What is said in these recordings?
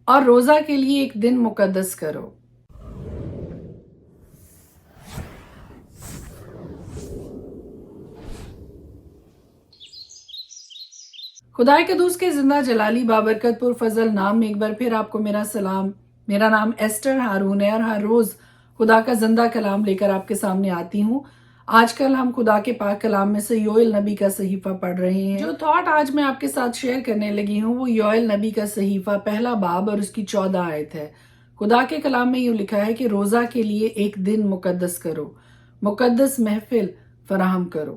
اور روزہ کے لیے ایک دن مقدس کرو۔ خدا قدوس کے زندہ جلالی بابرکت پرفضل نام میں ایک بار پھر آپ کو میرا سلام۔ میرا نام ایسٹر ہارون ہے اور ہر روز خدا کا زندہ کلام لے کر آپ کے سامنے آتی ہوں۔ آج کل ہم خدا کے پاک کلام میں سے یوئیل نبی کا صحیفہ پڑھ رہے ہیں۔ جو تھاٹ آج میں آپ کے ساتھ شیئر کرنے لگی ہوں وہ یوئیل نبی کا صحیفہ پہلا باب اور اس کی 14 آیت ہے۔ خدا کے کلام میں یوں لکھا ہے کہ روزہ کے لیے ایک دن مقدس کرو، مقدس محفل فراہم کرو۔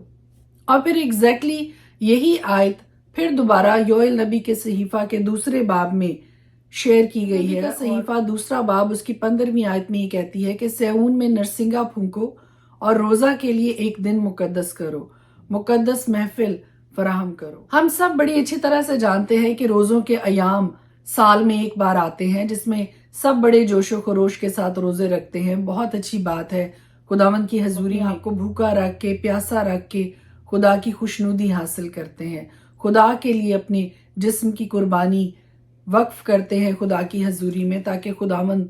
اور پھر ایگزیکٹلی یہی آیت پھر دوبارہ یوئیل نبی کے صحیفہ کے دوسرے باب میں شیئر کی گئی ہے۔ صحیفہ دوسرا باب اس کی 15ویں آیت میں یہ کہتی ہے کہ سیون میں نرسنگا پھونکو اور روزہ کے لیے ایک دن مقدس کرو، مقدس محفل فراہم کرو۔ ہم سب بڑی اچھی طرح سے جانتے ہیں کہ روزوں کے ایام سال میں ایک بار آتے ہیں جس میں سب بڑے جوش و خروش کے ساتھ روزے رکھتے ہیں۔ بہت اچھی بات ہے، خداوند کی حضوری میں آپ کو بھوکا رکھ کے پیاسا رکھ کے خدا کی خوشنودی حاصل کرتے ہیں، خدا کے لیے اپنے جسم کی قربانی وقف کرتے ہیں خدا کی حضوری میں تاکہ خداوند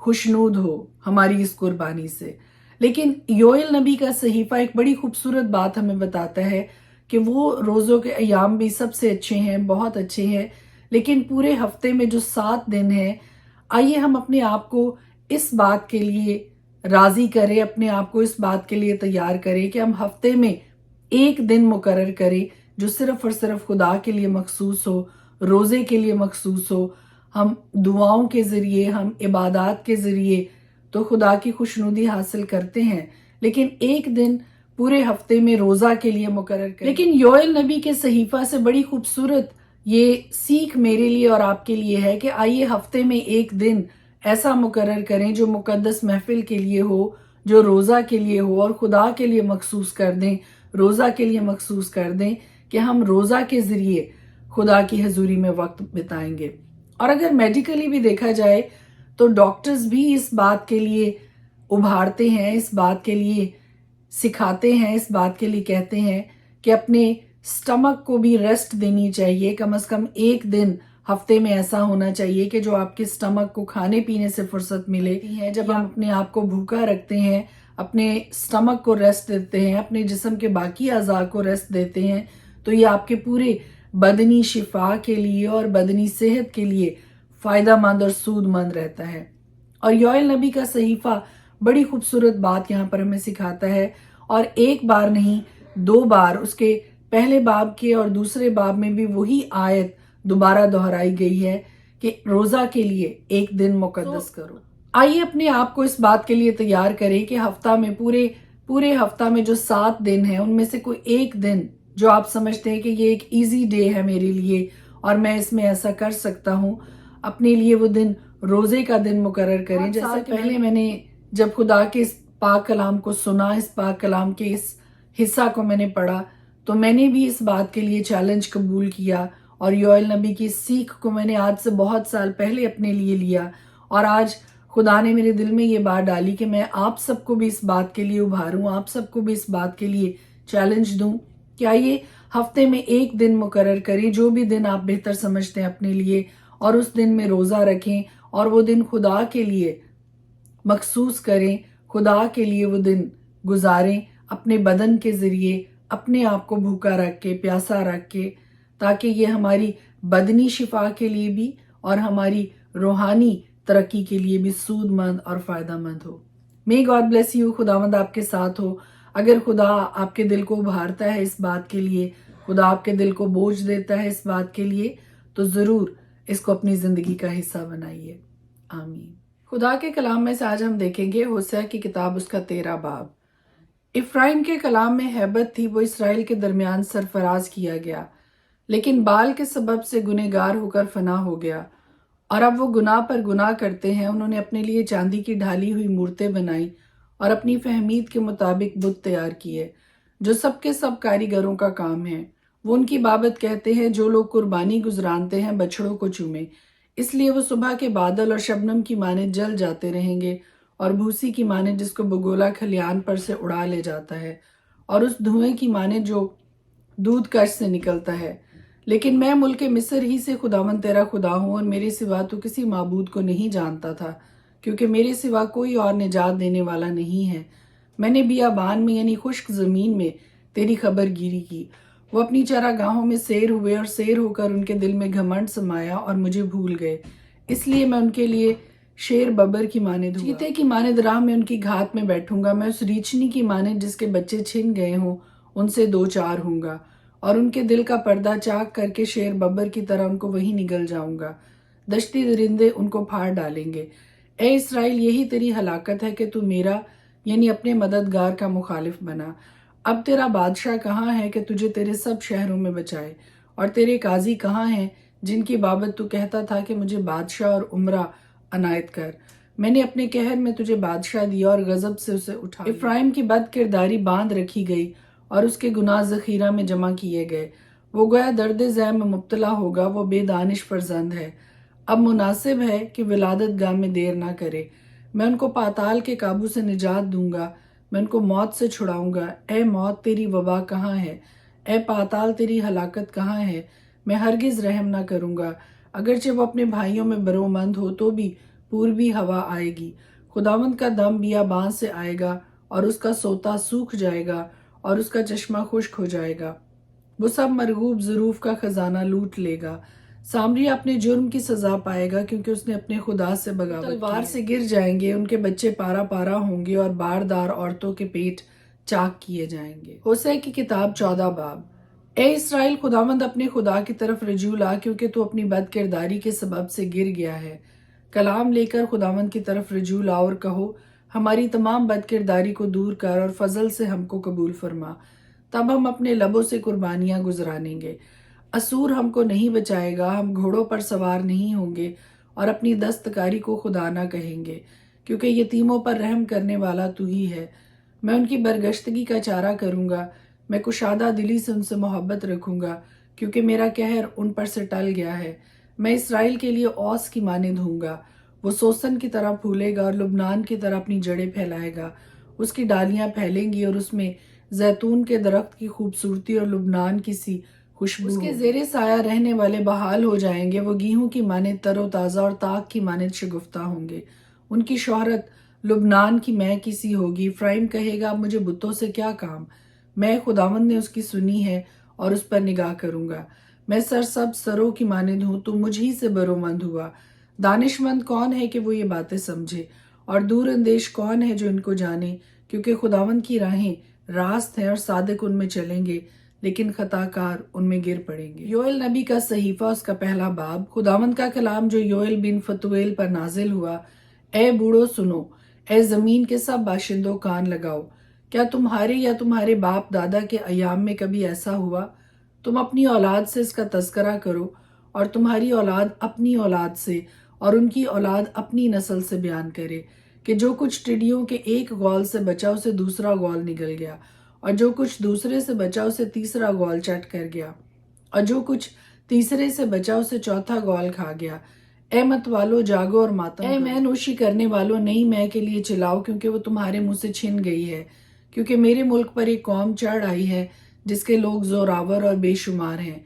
خوشنود ہو ہماری اس قربانی سے۔ لیکن یوئیل نبی کا صحیفہ ایک بڑی خوبصورت بات ہمیں بتاتا ہے کہ وہ روزوں کے ایام بھی سب سے اچھے ہیں، بہت اچھے ہیں، لیکن پورے ہفتے میں جو 7 دن ہیں، آئیے ہم اپنے آپ کو اس بات کے لیے راضی کریں، اپنے آپ کو اس بات کے لیے تیار کریں کہ ہم ہفتے میں ایک دن مقرر کریں جو صرف اور صرف خدا کے لیے مخصوص ہو، روزے کے لیے مخصوص ہو۔ ہم دعاؤں کے ذریعے، ہم عبادات کے ذریعے تو خدا کی خوشنودی حاصل کرتے ہیں، لیکن ایک دن پورے ہفتے میں روزہ کے لیے مقرر کریں۔ لیکن یوئیل نبی کے صحیفہ سے بڑی خوبصورت یہ سیکھ میرے لیے اور آپ کے لیے ہے کہ آئیے ہفتے میں ایک دن ایسا مقرر کریں جو مقدس محفل کے لیے ہو، جو روزہ کے لیے ہو، اور خدا کے لیے مخصوص کر دیں، روزہ کے لیے مخصوص کر دیں کہ ہم روزہ کے ذریعے خدا کی حضوری میں وقت بتائیں گے۔ اور اگر میڈیکلی بھی دیکھا جائے تو ڈاکٹرز بھی اس بات کے لیے ابھارتے ہیں، اس بات کے لیے سکھاتے ہیں، اس بات کے لیے کہتے ہیں کہ اپنے سٹمک کو بھی ریسٹ دینی چاہیے، کم از کم ایک دن ہفتے میں ایسا ہونا چاہیے کہ جو آپ کے سٹمک کو کھانے پینے سے فرصت ملے۔ جب ہم اپنے آپ کو بھوکا رکھتے ہیں، اپنے سٹمک کو ریسٹ دیتے ہیں، اپنے جسم کے باقی اعضاء کو ریسٹ دیتے ہیں، تو یہ آپ کے پورے بدنی شفا کے لیے اور بدنی صحت کے لیے فائدہ مند اور سود مند رہتا ہے۔ اور یوئیل نبی کا صحیفہ بڑی خوبصورت بات یہاں پر ہمیں سکھاتا ہے، اور ایک بار نہیں 2 بار اس کے پہلے باب کے اور دوسرے باب میں بھی وہی آیت دوبارہ دہرائی گئی ہے کہ روزہ کے لیے ایک دن مقدس کرو۔ آئیے اپنے آپ کو اس بات کے لیے تیار کریں کہ ہفتہ میں پورے ہفتہ میں جو 7 دن ہیں ان میں سے کوئی ایک دن جو آپ سمجھتے ہیں کہ یہ ایک ایزی ڈے ہے میرے لیے اور میں اس میں ایسا کر سکتا ہوں، اپنے لیے وہ دن روزے کا دن مقرر کریں۔ جیسا پہلے میں نے جب خدا کے اس پاک کلام کو سنا، اس پاک کلام کے اس حصہ کو میں نے پڑھا، تو میں نے بھی اس بات کے لیے چیلنج قبول کیا اور یوئیل نبی کی سیکھ کو میں نے آج سے بہت سال پہلے اپنے لیے لیا، اور آج خدا نے میرے دل میں یہ بات ڈالی کہ میں آپ سب کو بھی اس بات کے لیے ابھاروں، آپ سب کو بھی اس بات کے لیے چیلنج دوں کہ آئیے ہفتے میں ایک دن مقرر کریں، جو بھی دن آپ بہتر سمجھتے ہیں اپنے لیے، اور اس دن میں روزہ رکھیں اور وہ دن خدا کے لیے مخصوص کریں، خدا کے لیے وہ دن گزاریں اپنے بدن کے ذریعے، اپنے آپ کو بھوکا رکھ کے پیاسا رکھ کے، تاکہ یہ ہماری بدنی شفا کے لیے بھی اور ہماری روحانی ترقی کے لیے بھی سود مند اور فائدہ مند ہو۔ May God bless you، خداوند آپ کے ساتھ ہو۔ اگر خدا آپ کے دل کو ابھارتا ہے اس بات کے لیے، خدا آپ کے دل کو بوجھ دیتا ہے اس بات کے لیے، تو ضرور اس کو اپنی زندگی کا حصہ بنائیے۔ آمین۔ خدا کے کلام میں سے آج ہم دیکھیں گے ہوسیہ کی کتاب، اس کا 13 باب۔ افرائیم کے کلام میں ہیبت تھی، وہ اسرائیل کے درمیان سرفراز کیا گیا، لیکن بال کے سبب سے گنہگار ہو کر فنا ہو گیا، اور اب وہ گناہ پر گناہ کرتے ہیں۔ انہوں نے اپنے لیے چاندی کی ڈھالی ہوئی مورتیں بنائی اور اپنی فہمید کے مطابق بت تیار کیے، جو سب کے سب کاریگروں کا کام ہے۔ وہ ان کی بابت کہتے ہیں، جو لوگ قربانی گزرانتے ہیں بچھڑوں کو چومیں، اس لیے وہ صبح کے بادل اور شبنم کی مانند جل جاتے رہیں گے، اور بھوسی کی مانند جس کو بگولا کھلیان پر سے اڑا لے جاتا ہے، اور اس دھوئیں کی مانند جو دودھ کش سے نکلتا ہے۔ لیکن میں ملک مصر ہی سے خداوند تیرا خدا ہوں، اور میرے سوا تو کسی معبود کو نہیں جانتا تھا، کیونکہ میرے سوا کوئی اور نجات دینے والا نہیں ہے۔ میں نے بیابان میں یعنی خشک زمین میں تیری خبر گیری کی۔ وہ اپنی چراگاہوں میں سیر ہوئے، اور سیر ہو کر ان کے دل میں گھمنڈ سمایا اور مجھے بھول گئے۔ اس لیے میں ان کے لیے شیر ببر کی مانند ہوا، چیتے کی مانند راہ میں ان کی گھات میں بیٹھوں گا۔ میں اس ریچھنی کی مانند جس کے بچے چھن گئے ہوں ان سے دو چار ہوں گا، اور ان کے دل کا پردہ چاک کر کے شیر ببر کی طرح ان کو وہیں نگل جاؤں گا۔ دشتی درندے ان کو پھاڑ ڈالیں گے۔ اے اسرائیل، یہی تیری ہلاکت ہے کہ تو میرا یعنی اپنے مددگار کا مخالف بنا۔ اب تیرا بادشاہ کہاں ہے کہ تجھے تیرے سب شہروں میں بچائے؟ اور تیرے قاضی کہاں ہیں جن کی بابت تو کہتا تھا کہ مجھے بادشاہ اور عمرہ عنایت کر؟ میں نے اپنے قہر میں تجھے بادشاہ دیا اور غضب سے اسے اٹھا لیا۔ افرائیم کی بد کرداری باندھ رکھی گئی اور اس کے گناہ ذخیرہ میں جمع کیے گئے۔ وہ گویا درد ذہ میں مبتلا ہوگا، وہ بے دانش فرزند ہے۔ اب مناسب ہے کہ ولادت گاہ میں دیر نہ کرے۔ میں ان کو پاتال کے قابو سے نجات دوں گا، میں ان کو موت سے چھڑاؤں گا۔ اے موت، تیری وبا کہاں ہے؟ اے پاتال، تیری ہلاکت کہاں ہے؟ میں ہرگز رحم نہ کروں گا۔ اگرچہ وہ اپنے بھائیوں میں برومند ہو تو بھی پوربی ہوا آئے گی۔ خداوند کا دم بیابان سے آئے گا، اور اس کا سوتا سوکھ جائے گا اور اس کا چشمہ خشک ہو جائے گا۔ وہ سب مرغوب ظروف کا خزانہ لوٹ لے گا۔ سامری اپنے جرم کی سزا پائے گا کیونکہ اس نے اپنے خدا سے بغاوت کی۔ تلوار سے گر جائیں گے، ان کے بچے پارا پارا ہوں گے، اور باردار عورتوں کے پیٹ چاک کیے جائیں گے۔ ہوسے کی کتاب 14 باب۔ اے اسرائیل، خداوند اپنے خدا کی طرف رجوع لا، کیونکہ تو اپنی بد کرداری کے سبب سے گر گیا ہے۔ کلام لے کر خداوند کی طرف رجوع لاؤ اور کہو، ہماری تمام بد کرداری کو دور کر اور فضل سے ہم کو قبول فرما۔ تب ہم اپنے لبوں سے قربانیاں گزرانیں گے۔ اسور ہم کو نہیں بچائے گا، ہم گھوڑوں پر سوار نہیں ہوں گے اور اپنی دستکاری کو خدا نہ کہیں گے، کیونکہ یتیموں پر رحم کرنے والا تو ہی ہے۔ میں ان کی برگشتگی کا چارہ کروں گا، میں کشادہ دلی سے ان سے محبت رکھوں گا، کیونکہ میرا قہر ان پر سے ٹل گیا ہے۔ میں اسرائیل کے لیے اوس کی مانند ہوں گا، وہ سوسن کی طرح پھولے گا اور لبنان کی طرح اپنی جڑیں پھیلائے گا۔ اس کی ڈالیاں پھیلیں گی اور اس میں زیتون کے درخت کی خوبصورتی اور لبنان کی سی خوشبو اس کے زیر سایہ رہنے والے بحال ہو جائیں گے۔ وہ گیہوں کی مانند تر و تازہ اور تاک کی مانند شگفتہ ہوں گے۔ ان کی شہرت لبنان کی مے کی سی ہوگی۔ افرایم کہے گا، اب مجھے بتوں سے کیا کام؟ میں خداوند نے اس کی سنی ہے اور اس پر نگاہ کروں گا۔ میں سرسبز سروں کی مانند ہوں، تو مجھ ہی سے برومند ہوا۔ دانش مند کون ہے کہ وہ یہ باتیں سمجھے، اور دور اندیش کون ہے جو ان کو جانے؟ کیونکہ خداوند کی راہیں راست ہیں اور صادق ان میں چلیں گے، لیکن خطا کار ان میں گر پڑیں گے۔ یوئیل نبی کا صحیفہ، اس کا پہلا باب۔ خداوند کا کلام جو یوئیل بن فتویل پر نازل ہوا۔ اے بوڑھو سنو، اے زمین کے سب باشندوں کان لگاؤ۔ کیا تمہارے یا تمہارے باپ دادا کے ایام میں کبھی ایسا ہوا؟ تم اپنی اولاد سے اس کا تذکرہ کرو، اور تمہاری اولاد اپنی اولاد سے، اور ان کی اولاد اپنی نسل سے بیان کرے، کہ جو کچھ ٹڈیوں کے ایک غول سے بچا اسے دوسرا غول نگل گیا، اور جو کچھ دوسرے سے بچا اسے تیسرا غول چٹ کر گیا، اور جو کچھ تیسرے سے بچا اسے چوتھا غول کھا گیا۔ اے مت والو، جاگو اور ماتم اے میں نوشی کرنے والو، نئی میں کے لیے چلاؤ، کیونکہ وہ تمہارے منہ سے چھن گئی ہے۔ کیونکہ میرے ملک پر ایک قوم چڑھ آئی ہے جس کے لوگ زوراور اور بے شمار ہیں۔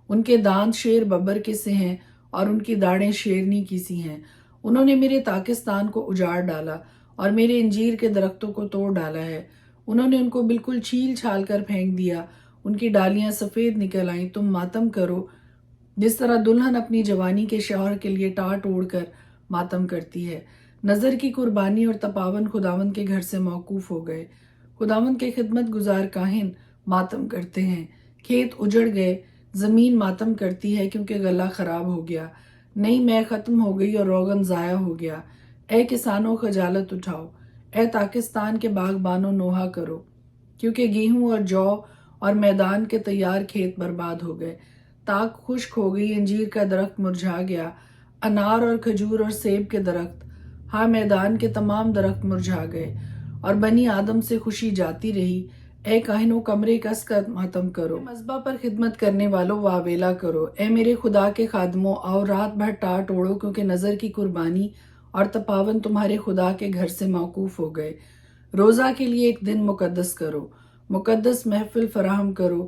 ان کے دانت شیر ببر کے سے ہیں اور ان کی داڑیں شیرنی کی سی ہیں۔ انہوں نے میرے پاکستان کو اجاڑ ڈالا اور میرے انجیر کے درختوں کو توڑ ڈالا ہے۔ انہوں نے ان کو بالکل چھیل چھال کر پھینک دیا، ان کی ڈالیاں سفید نکل آئیں۔ تم ماتم کرو جس طرح دلہن اپنی جوانی کے شوہر کے لیے ٹاٹ اوڑھ کر ماتم کرتی ہے۔ نظر کی قربانی اور تپاون خداوند کے گھر سے موقوف ہو گئے۔ خداوند کے خدمت گزار کاہن ماتم کرتے ہیں۔ کھیت اجڑ گئے، زمین ماتم کرتی ہے کیونکہ غلہ خراب ہو گیا۔ نئی میں ختم ہو گئی اور روغن ضائع ہو گیا۔ اے کسانوں، خجالت اٹھاؤ، اے پاکستان کے باغبانوں نوحہ کرو، کیونکہ گیہوں اور جو اور میدان کے تیار کھیت برباد ہو گئے۔ تاک خشک ہو گئی، انجیر کا درخت مرجھا گیا، انار اور کھجور اور سیب کے درخت، ہاں میدان کے تمام درخت مرجھا گئے، اور بنی آدم سے خوشی جاتی رہی۔ اے کاہنوں، کمرے کس کر ماتم کرو، مذبح پر خدمت کرنے والوں واویلا کرو۔ اے میرے خدا کے خادموں، آؤ رات بھر ٹاٹ اوڑو، کیونکہ نظر کی قربانی اور تپاون تمہارے خدا کے گھر سے موقوف ہو گئے۔ روزہ کے لیے ایک دن مقدس کرو، مقدس محفل فراہم کرو،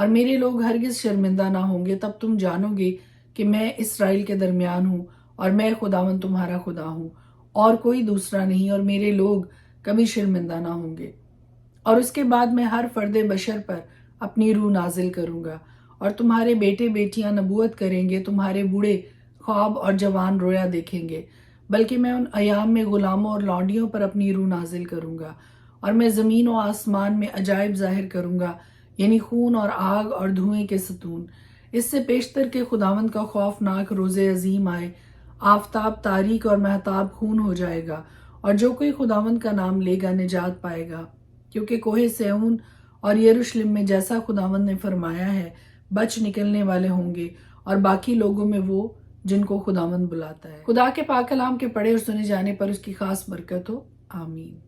اور میرے لوگ ہرگز شرمندہ نہ ہوں گے، تب تم جانو گے کہ میں اسرائیل کے درمیان ہوں اور میں خداوند تمہارا خدا ہوں اور کوئی دوسرا نہیں، اور میرے لوگ کبھی شرمندہ نہ ہوں گے۔ اور اس کے بعد میں ہر فرد بشر پر اپنی روح نازل کروں گا، اور تمہارے بیٹے بیٹیاں نبوت کریں گے، تمہارے بوڑھے خواب اور جوان رویا دیکھیں گے، بلکہ میں ان ایام میں غلاموں اور لونڈیوں پر اپنی روح نازل کروں گا، اور میں زمین و آسمان میں عجائب ظاہر کروں گا، یعنی خون اور آگ اور دھوئیں کے ستون۔ اس سے پیشتر کے خداوند کا خوفناک روز عظیم آئے، آفتاب تاریک اور مہتاب خون ہو جائے گا، اور جو کوئی خداوند کا نام لے گا نجات پائے گا، کیونکہ کوہ سیون اور یروشلم میں جیسا خداوند نے فرمایا ہے بچ نکلنے والے ہوں گے، اور باقی لوگوں میں وہ جن کو خداوند بلاتا ہے۔ خدا کے پاک کلام کے پڑھے اور سنے جانے پر اس کی خاص برکت ہو، آمین۔